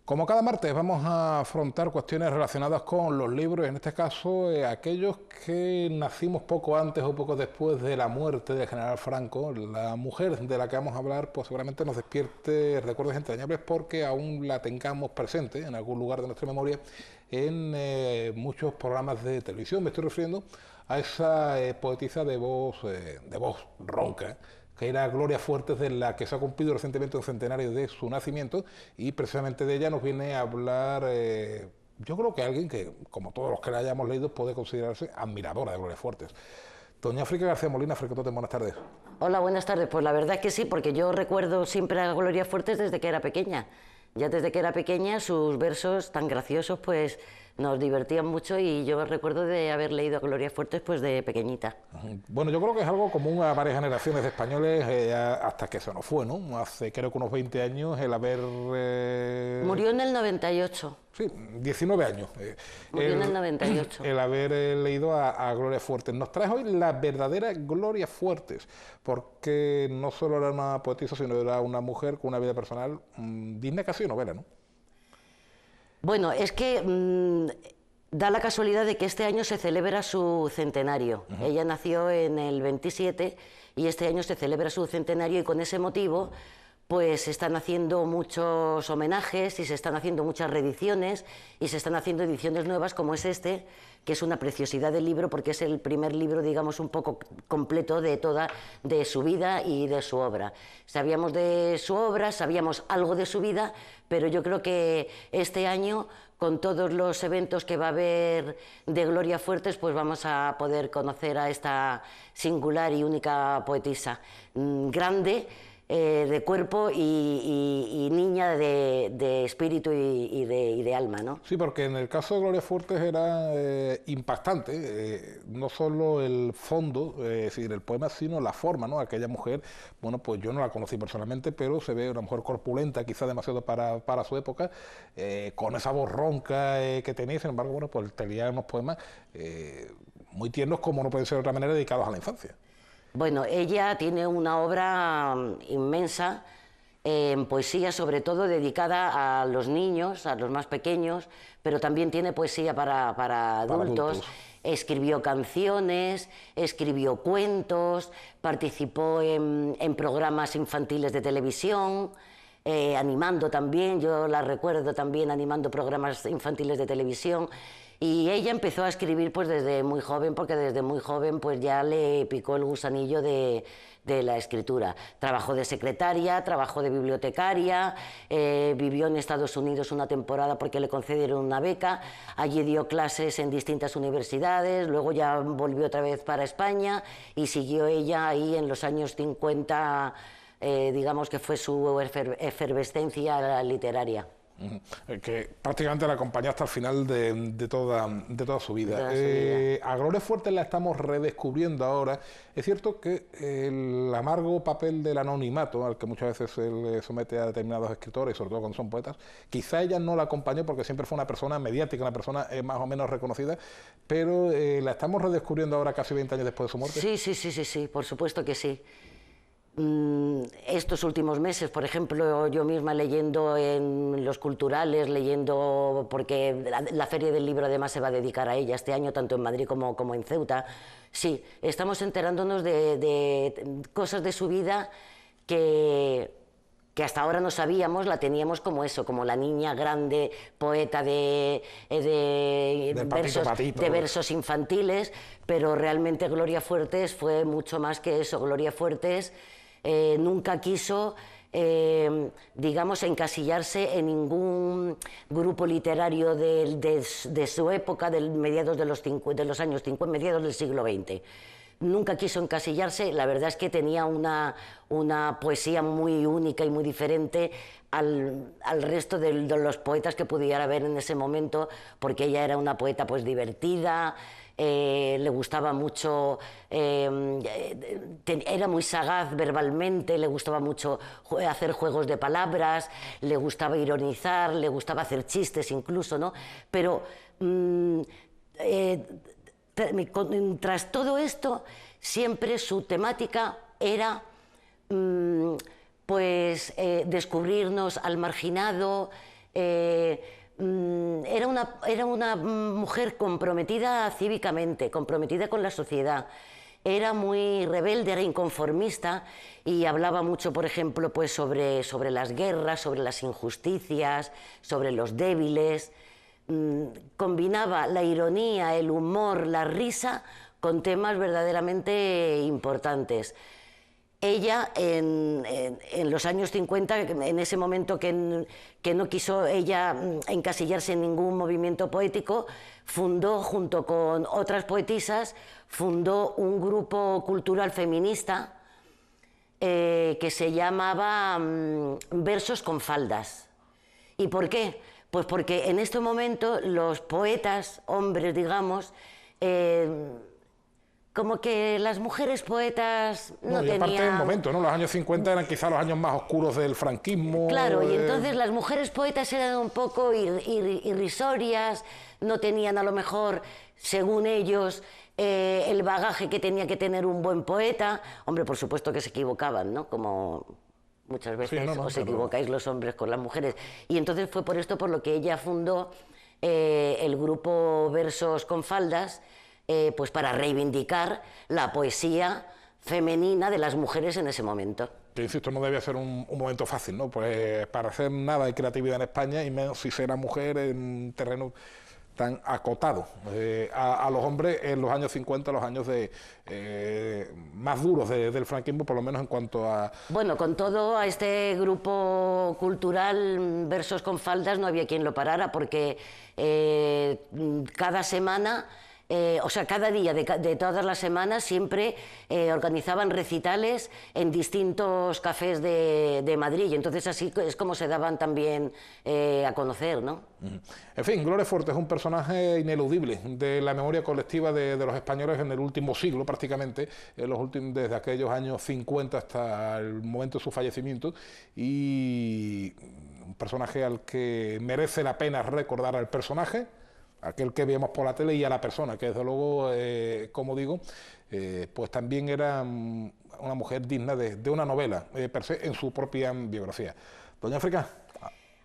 Como cada martes vamos a afrontar cuestiones relacionadas con los libros, en este caso aquellos que nacimos poco antes o poco después de la muerte del general Franco. La mujer de la que vamos a hablar pues seguramente nos despierte recuerdos entrañables porque aún la tengamos presente en algún lugar de nuestra memoria en muchos programas de televisión. Me estoy refiriendo a esa poetisa de voz ronca, que era Gloria Fuertes, de la que se ha cumplido recientemente un centenario de su nacimiento, y precisamente de ella nos viene a hablar, yo creo que alguien que, como todos los que la hayamos leído, puede considerarse admiradora de Gloria Fuertes. Doña Frique García Molina, Fricotote, buenas tardes. Hola, buenas tardes. Pues la verdad es que sí, porque yo recuerdo siempre a Gloria Fuertes desde que era pequeña. Ya desde que era pequeña, sus versos tan graciosos, pues nos divertían mucho, y yo recuerdo de haber leído a Gloria Fuertes pues de pequeñita. Bueno, yo creo que es algo común a varias generaciones de españoles, hasta que se nos fue, ¿no? Hace creo que unos 20 años el haber... Murió en el 98. Sí, 19 años. Murió en el 98. El haber leído a Gloria Fuertes. Nos trae hoy la verdadera Gloria Fuertes, porque no solo era una poetisa, sino era una mujer con una vida personal digna casi de novela, ¿no? Bueno, es que da la casualidad de que este año se celebra su centenario. Ella nació en el 27 y este año se celebra su centenario, y con ese motivo pues se están haciendo muchos homenajes y se están haciendo muchas reediciones y se están haciendo ediciones nuevas, como es este, que es una preciosidad de libro porque es el primer libro, digamos, un poco completo de su vida y de su obra. Sabíamos de su obra, sabíamos algo de su vida, pero yo creo que este año, con todos los eventos que va a haber de Gloria Fuertes, pues vamos a poder conocer a esta singular y única poetisa, grande, de cuerpo y niña de espíritu y de alma, ¿no? Sí, porque en el caso de Gloria Fuertes era impactante, no solo el fondo, es decir, el poema, sino la forma, ¿no? Aquella mujer, bueno, pues yo no la conocí personalmente, pero se ve una mujer corpulenta, quizá demasiado para su época, con esa voz ronca que tenía. Sin embargo, bueno, pues tenía unos poemas muy tiernos, como no puede ser de otra manera, dedicados a la infancia. Bueno, ella tiene una obra inmensa en poesía, sobre todo dedicada a los niños, a los más pequeños, pero también tiene poesía para adultos. Escribió canciones, escribió cuentos, participó en programas infantiles de televisión, animando también. Yo la recuerdo también animando programas infantiles de televisión. Y ella empezó a escribir pues desde muy joven, porque desde muy joven pues ya le picó el gusanillo de la escritura. Trabajó de secretaria, trabajó de bibliotecaria, vivió en Estados Unidos una temporada porque le concedieron una beca, allí dio clases en distintas universidades, luego ya volvió otra vez para España y siguió ella ahí en los años 50, digamos que fue su efervescencia literaria. Que prácticamente la acompañó hasta el final de toda su vida. A Gloria Fuertes la estamos redescubriendo ahora. Es cierto que el amargo papel del anonimato, al que muchas veces se le somete a determinados escritores, sobre todo cuando son poetas, quizá ella no la acompañó porque siempre fue una persona mediática, una persona más o menos reconocida, pero la estamos redescubriendo ahora casi 20 años después de su muerte. Sí, por supuesto que sí. Estos últimos meses, por ejemplo, yo misma leyendo en los culturales, leyendo, porque la Feria del Libro además se va a dedicar a ella este año, tanto en Madrid como en Ceuta. Sí, estamos enterándonos de cosas de su vida que hasta ahora no sabíamos, la teníamos como eso, como la niña grande, poeta de versos infantiles, pero realmente Gloria Fuertes fue mucho más que eso. Gloria Fuertes nunca quiso, digamos, encasillarse en ningún grupo literario de su época, mediados de los años 50, mediados del siglo XX. Nunca quiso encasillarse. La verdad es que tenía una poesía muy única y muy diferente al resto de los poetas que pudiera haber en ese momento, porque ella era una poeta pues divertida, le gustaba mucho, era muy sagaz verbalmente, le gustaba mucho hacer juegos de palabras, le gustaba ironizar, le gustaba hacer chistes incluso, ¿no? Pero tras todo esto, siempre su temática era descubrirnos al marginado, Era una mujer comprometida cívicamente, comprometida con la sociedad. Era muy rebelde, era inconformista y hablaba mucho, por ejemplo, pues sobre las guerras, sobre las injusticias, sobre los débiles. Combinaba la ironía, el humor, la risa con temas verdaderamente importantes. Ella, en los años 50, en ese momento que no quiso ella encasillarse en ningún movimiento poético, fundó, junto con otras poetisas, fundó un grupo cultural feminista que se llamaba Versos con faldas. ¿Y por qué? Pues porque en este momento los poetas, hombres, digamos, como que las mujeres poetas no tenían... aparte del momento, ¿no? Los años 50 eran quizá los años más oscuros del franquismo. Claro, y entonces las mujeres poetas eran un poco irrisorias, no tenían a lo mejor, según ellos, el bagaje que tenía que tener un buen poeta. Hombre, por supuesto que se equivocaban, ¿no? Como muchas veces os equivocáis los hombres con las mujeres. Y entonces fue por esto por lo que ella fundó el grupo Versos con faldas, pues para reivindicar la poesía femenina de las mujeres en ese momento. Yo insisto, no debía ser un momento fácil, ¿no? Pues para hacer nada de creatividad en España, y menos si será mujer en un terreno tan acotado a los hombres en los años 50, los años más duros del franquismo, por lo menos en cuanto a... Bueno, con todo, a este grupo cultural Versos con faldas no había quien lo parara, porque cada semana... o sea, cada día de todas las semanas siempre organizaban recitales en distintos cafés de Madrid, y entonces así es como se daban también a conocer, ¿no? En fin, Gloria Fuertes es un personaje ineludible de la memoria colectiva de los españoles en el último siglo, prácticamente, desde aquellos años 50 hasta el momento de su fallecimiento, y un personaje al que merece la pena recordar al personaje, aquel que vemos por la tele, y a la persona, que desde luego, como digo, pues también era una mujer digna de una novela, per se, en su propia biografía. Doña África.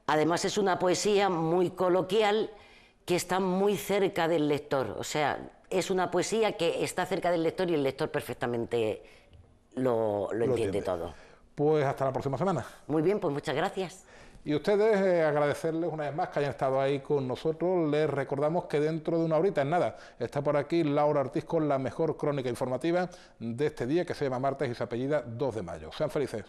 Además es una poesía muy coloquial que está muy cerca del lector, o sea, es una poesía que está cerca del lector y el lector perfectamente lo entiende todo. Pues hasta la próxima semana. Muy bien, pues muchas gracias. Y ustedes, agradecerles una vez más que hayan estado ahí con nosotros. Les recordamos que dentro de una horita, en nada, está por aquí Laura Ortiz con la mejor crónica informativa de este día, que se llama martes y se apellida 2 de mayo. Sean felices.